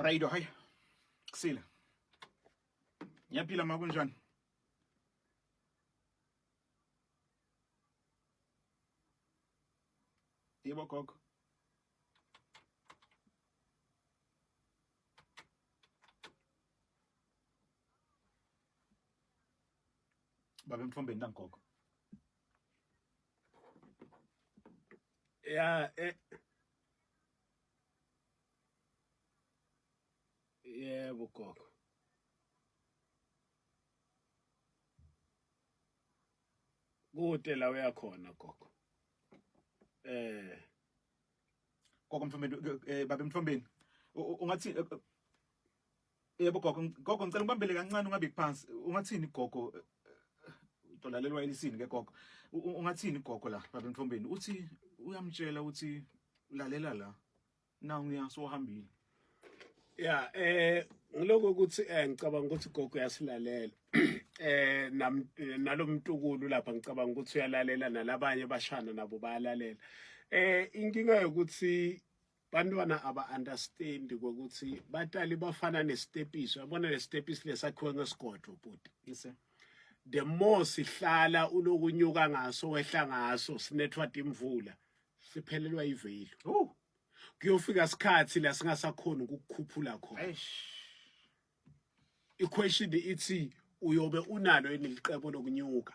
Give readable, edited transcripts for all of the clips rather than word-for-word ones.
Radio, hayi. Kusile. Ngiyaphila ma kunjani? Yebo gogo. Baba Mthombeni nangogo. Ya yebo gogo. Kude la uyakhona gogo. Gogo Mthombeni Baba Mthombeni. Ungathi yebo gogo ngicela ngibambele kancane ungabe kuphansi. Ungathini gogo? Utolalelwa elisini ke gogo. Ungathini gogo la Baba Mthombeni? Uthi uyamtshela uthi ulalela la. Nawu ngiyasohambile. Ya ngiloko ukuthi ngicabanga ukuthi gogo uyasilalela. Nalomntukulu lapha ngicabanga ukuthi uyalalela nalabanye bashana nabo bayalalela. Inkinga yokuthi bantwana aba-understand ukuthi batali bafana nesitepiso. Yabona lesitepiso lesakhiwe ngesigodo bhuti. Yes sir. The more sihlala ulokunyuka ngaso wehla ngaso sinethwa imvula siphelelwa ivelu. Oh. Kuyofika isikhathi la singasakhona ukukukhuphula khona. Eish. Iquestion ithi uyobe unalo yini liqebo lokunyuka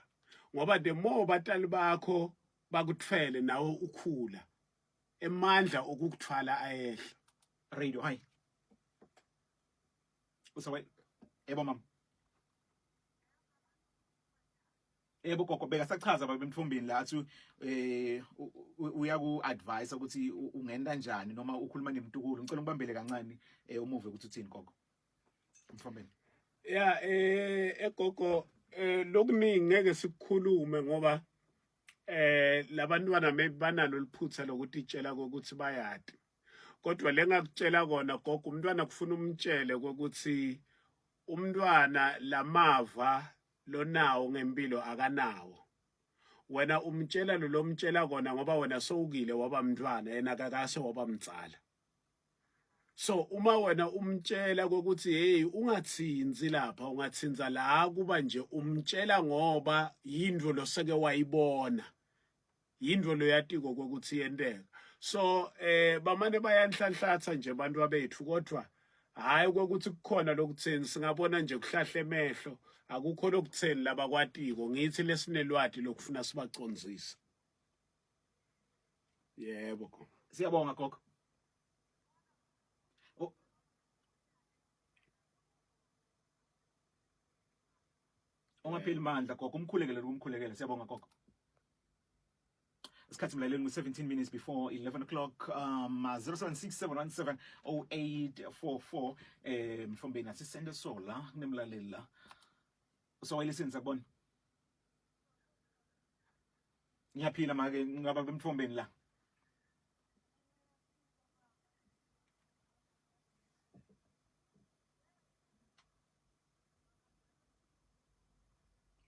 ngoba the more batali bakho bakuthwele nawe ukhula emandla okukuthwala ayehla. Radio, hayi. Usawe yebo mama. Yebo gogo beka sachaza Baba Mthombeni la athi uyaku advise ukuthi ungenda kanjani noma ukhuluma nemntukulu. Ngicela ngibambele kancane umuve ukuthi uthini gogo. Mthombeni. Ya egogo lokuningi ngeke sikukhulume ngoba labantwana banalo liphutha lokuthi itshela ukuthi bayadi. Kodwa lengakutshela kona gogo umntwana kufuna umtshele ukuthi umntwana lamava lonawo ngempilo akanawo. Wena umtshela lo mtshela kona ngoba wena sowukile waba mntwana yena kakase waba mtsala. So uma wena umtshela ukuthi hey ungathinzi lapha ungathinza la kuba nje umtshela ngoba yindvo loseke wayibona. Yindvo loyatiko ukuthi yenteka. So bamane bayanhlanhlatha nje abantu abethu kodwa hayi ukuthi kukhona lokutheni singabona nje kuhlahla emehlo akukho lokutheni labakwatiko ngithi lesinelwadi lokufuna sibacondzisa. Yebo. Siyabonga gogo. Ungapheli mandla gogo umkhulekele siyabonga gogo. Isikhathi mlaleli ngu-17 minutes before 11 o'clock 0767170844 Mthombeni asisende sola kunemlaleli la. Usawayelesini sakubona. Ngiyaphila make ngaba Mthombeni la.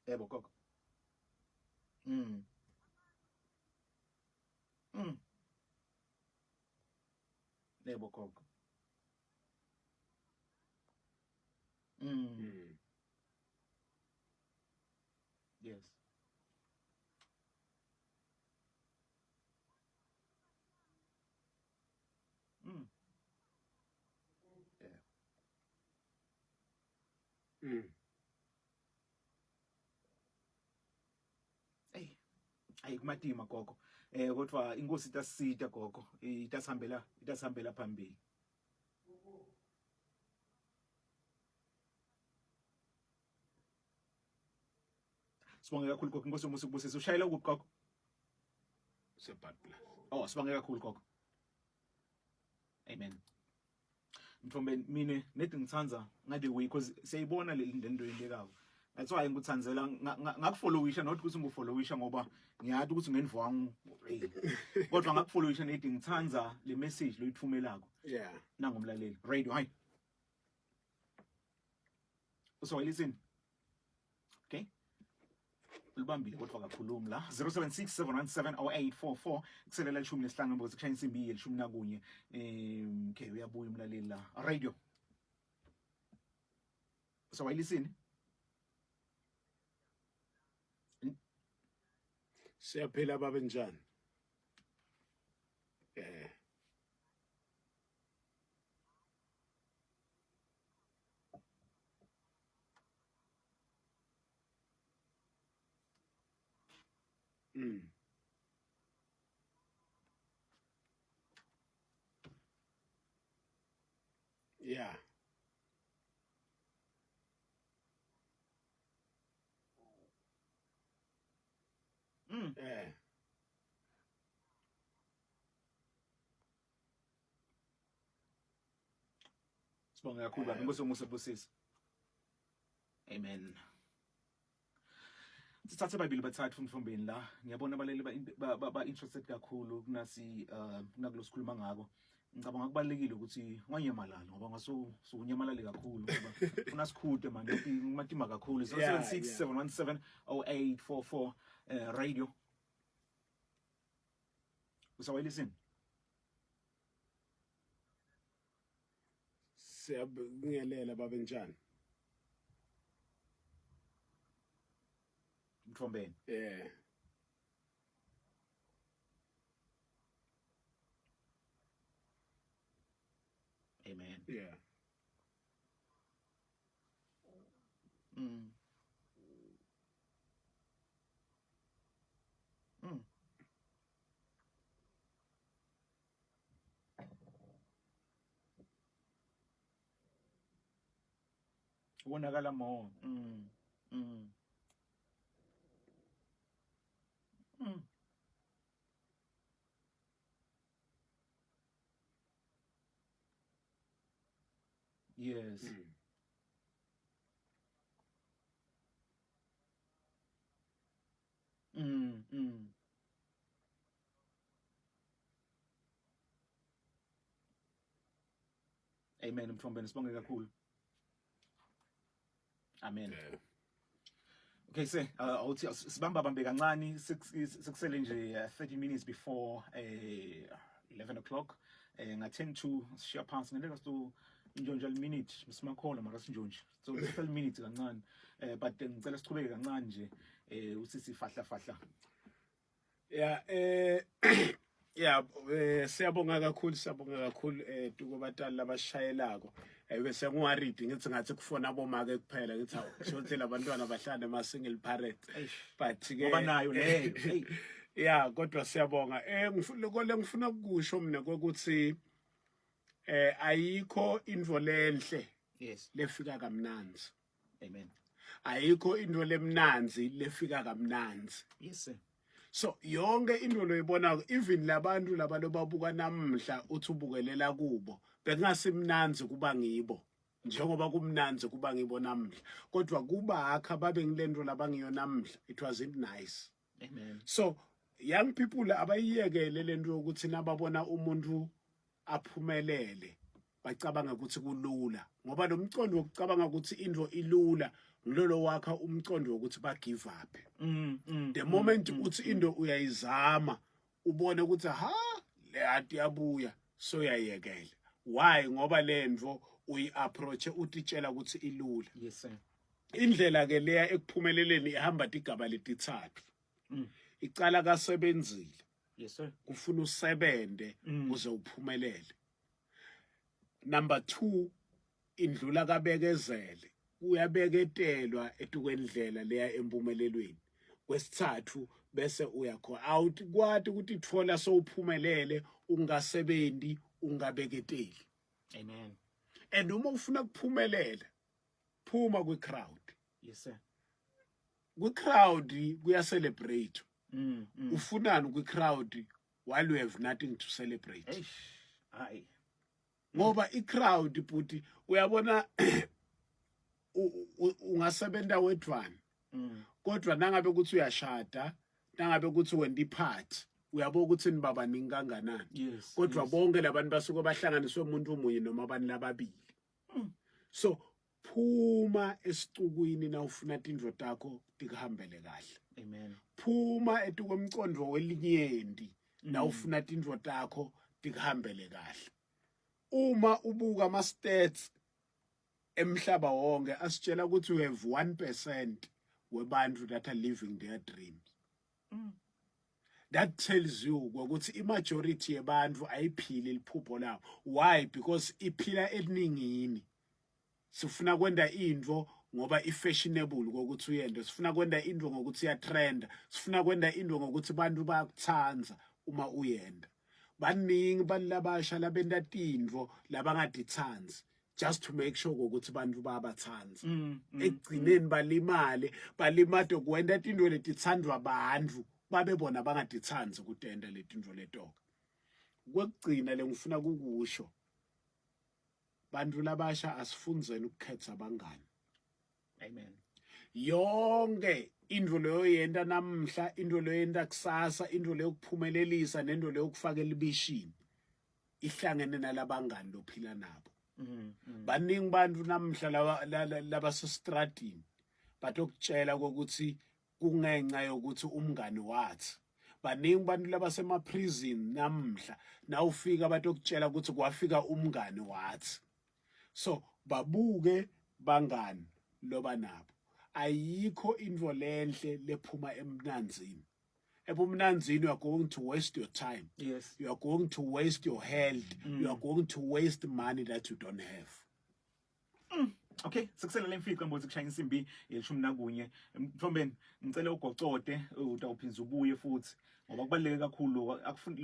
Yebo gogo. Yebo gogo. Yes. Yeah. Hey. Ayikumatima gogo. Kodwa inkosi itasisita gogo. Itasihambela phambili. Sibonge kakhulu gogo inkosi yomusa ukubusisa. Ushayela ukuphi gogo? Sebad plus. Oh, sibonge kakhulu gogo. Amen. Mthombeni mine nethi ngithanza ngade way because siyayibona le ndento yendekayo. That's why ngikuthanzela ngakufollowisha not ukuthi ngifollowisha ngoba ngiyathi ukuthi ngenvo wangu kodwa ngakufollowisha nethi ngithanza le message loyithumelako. Yeah. Nangumlaleli. Radio, hayi. Usawayelesini. Okay. Ulibambile kodwa kakhulumi la 0767170844 kuselela 15 ngoba kushaya insimbi ye 11 okay uyabuya umlaleli la radio Sawayelisini. Siyaphila baba njani? Mm. Yeah. Sibonga kakhulu baba, inkosi yomusa busisi. Amen. Sithathe babili bathathu mfombeni la. Ngiyabona abaleli ba interested kakhulu kunasi kunakulo sikhuluma ngako. Ngicabanga kubalekile ukuthi wanyamalala ngoba ngaso unyamalale kakhulu ngoba unasikhude manje umatima kakhulu. 0767170844 radio. Usawayelisini. Siyabingelela baba njani? Mthombeni. Amen. Yeah. Mm. Ubonakala more. Yes. Amen. Mthombeni sibonge kakhulu. Amen. Okay, awuthi sibamba bambe kancane sikusele nje 30 minutes before 11 o'clock. Nga 10 to share past ngeke sizo injonjal minute simakhola mara sinjonje. So 12 minutes kancane. But ngicela sichubeke kancane nje usisi fahla. Yeah, yeah, siyabonga kakhulu tukubatali labashayelako. Bese ngiwaridi ngithi ngathi kufona abomake kuphela ngithi shothi labantwana bahlande ma single parent. But ke ngoba nayo leyo. Yeah, kodwa siyabonga. Ngifuna ukusho mina ukuthi ayikho indvo lenhle. Yes. Lefika kamnanzi. Amen. Ayikho into lemnanzi lefika kamnanzi. Yes sir. So yonke into loyibona even labantu lababuka namhla uthi ubukelela kubo bekungasimnanzi kuba ngibo njengoba kumnanzi kuba ngibo namhla kodwa kuba akha babe ngilento labangiyo namhla it wasn't nice. Amen. So young people abayiyekele lento ukuthi nababona umuntu aphumelele bacabanga ukuthi kulula ngoba lo mcondo wokucabanga ukuthi into ilula ngilolo wakha umcondo wokuthi ba give up. The moment uthi into uyayizama ubone ukuthi ha le hati yabuya so yayekela. Why? Ngoba lendvo uyi approach utitshela ukuthi ilula. Yes sir. Indlela ke leya ekuphumeleleni ihamba igaba letithathu. Icala kasebenzile. Yes sir. Kufuna usebende uze uphumelele. Number 2 indlula kabekezele. Uyabeketelwa etukwendlela leya empumelelweni. Kwesithathu bese uyakho out kwathi ukuthi itfola sowuphumelele ungasebenzi ungabeketeli. Amen. And uma ufuna kuphumelela phuma kwi crowd. Yes sir. Kwi crowd kuya celebrate. Ufunani kwi crowd while you have nothing to celebrate. Hayi. Ngoba I crowd puti uyabona ungasebenza wedwana. Kodwa nangabe ukuthi uyashada, nangabe ukuthi wenda iphathi, uyabo ukuthi nibaba ninganganani. Yes. Kodwa bonke labantu basuke bahlanganiswe umuntu omunye noma abantu lababili. So phuma esicukwini na ufuna indvo takho tikahambele kahle. Amen. Phuma etukwemcondo welinyendi na ufuna indvo takho tikahambele kahle. Uma ubuka ama stats emhlaba wonke asitshela ukuthi we have 1% webantu that are living their dreams. That tells you ukuthi imajority yebantu ayiphili liphupho lawo. Why? Because iphila eningini. Sifuna kwenda into ngoba ifashionable ukuthi uyende, sifuna kwenda into ngokuthi iya trend, sifuna kwenda into ngokuthi abantu bayakuthanda uma uyenda. Baningi balabasha labenda tindvo labangadithanzi just to make sure ukuthi abantu bayabathanza. Ekugcineni balimade kwenda tindvo letithandwa abantu babe bona bangadithanzi ukutenda letindvo letoka. Kwekugcina lengifuna kukusho bantu labasha asifundzeni ukukhetha abangani. Amen. Yonke into leyo yenda namhla, into leyo yenda kusasa, into leyo kuphumelelisa nento leyo kufaka elibishini ihlangene nalabangani lophila nabo. Baningi bantu namhla labasestradini batokutshela ukuthi kungenxa yokuthi umngani wathi. Baningi bantu labasema prison namhla nawufika batokutshela ukuthi kwafika umngani wathi. So babuke bangani loba nabo. Ayikho into lenhle lephuma emnanzini. Ebumnanzini you are going to waste your time. Yes. You are going to waste your health. You are going to waste money that you don't have. Okay, sikusela lemfica mbozi kushaya insimbi ye-11. Mthombeni ngicela ugocote utawuphinza ubuye futhi ngoba kubaluleke kakhulu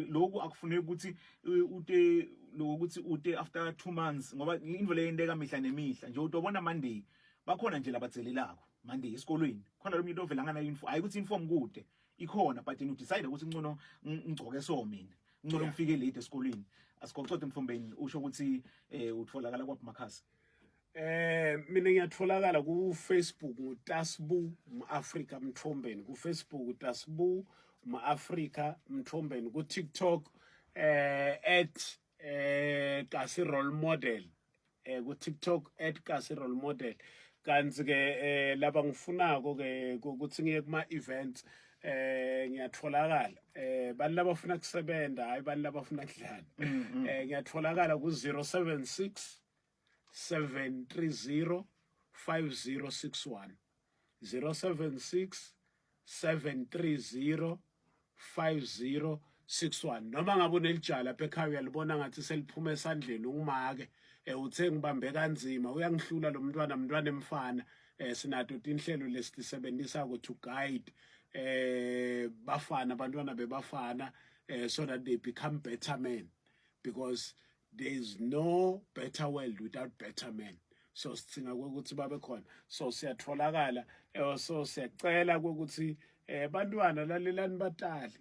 lokho akufuneki ukuthi ute after 2 months ngoba indvo leyendeka mihla nemihla nje utobona Monday bakhona nje labatselelako Monday esikolweni khona lo muntu ovela ngana info ayikuthi inform kude ikhona but you decide ukuthi ngcono ngigcoke so mina ngcono ngifike late esikolweni asigocote Mthombeni usho ukuthi utfolakala kwaphi makhasi. Mina ngiyatholakala ku Facebook nguTasbu Africa Mthombeni, ku Facebook uTasbu Africa Mthombeni, ku TikTok @Kasi Role Model, ku TikTok @Kasi Role Model. Kanti ke laba ngifunako ke ukuthi ngiye kuma events ngiyatholakala bantu labafuna kusebenta hayi bantu labafuna kudlala. Ngiyatholakala ku 076 730 5061 076 730 5061. Noma ngabe unelijala lapha ekhaya uyalibona ngathi seliphuma esandleni ungumake uthe ngibambe kanzima uyangihlula lo mntwana emfana sinato tinhlelo lesisebenzisa to guide bafana abantwana bebafana so that they become better men, because there is no better world without better men. So sidinga ukuthi babe khona. So siyatholakala so siyacela ukuthi bantwana lalelani batali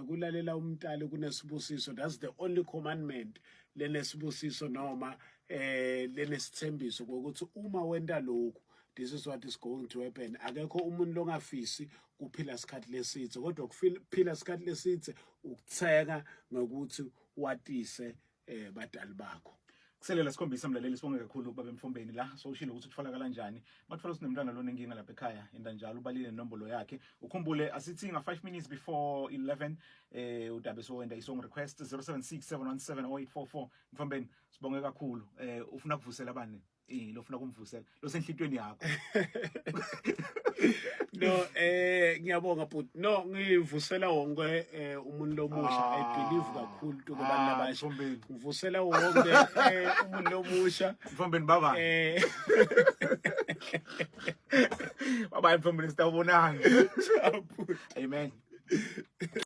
kulalela umntali kunesibusiso. That's the only commandment lenesibusiso noma lenesithembiso ukuthi uma wenda lokhu this is what is going to happen. Akekho umuntu longafisi kuphila isikhathi lesithe kodwa kuphila isikhathi lesithe ukutheka ngokuthi watise badali bakho. Kuselela sikhombisa mlaleli sibonge kakhulu baba Mthombeni la so ushilo ukuthi utfolakala kanjani mathola sinemntwana lona enginga lapha ekhaya enda njalo ubalile inombolo yakhe ukhumbule asithi nga 5 minutes before 11 udabe so wenda isong request 0767170844. Mthombeni sibonge kakhulu ufuna kuvusela bani lo ufuna kumvusela lo senhlitweni yakho. No ngiyabonga but no ngivusela wonke umuntu lomusha. I believe kakhulu kubantu abasha ngivusela wonke umuntu lomusha. Mthombeni baba baba Mthombeni sitawubonana. Amen.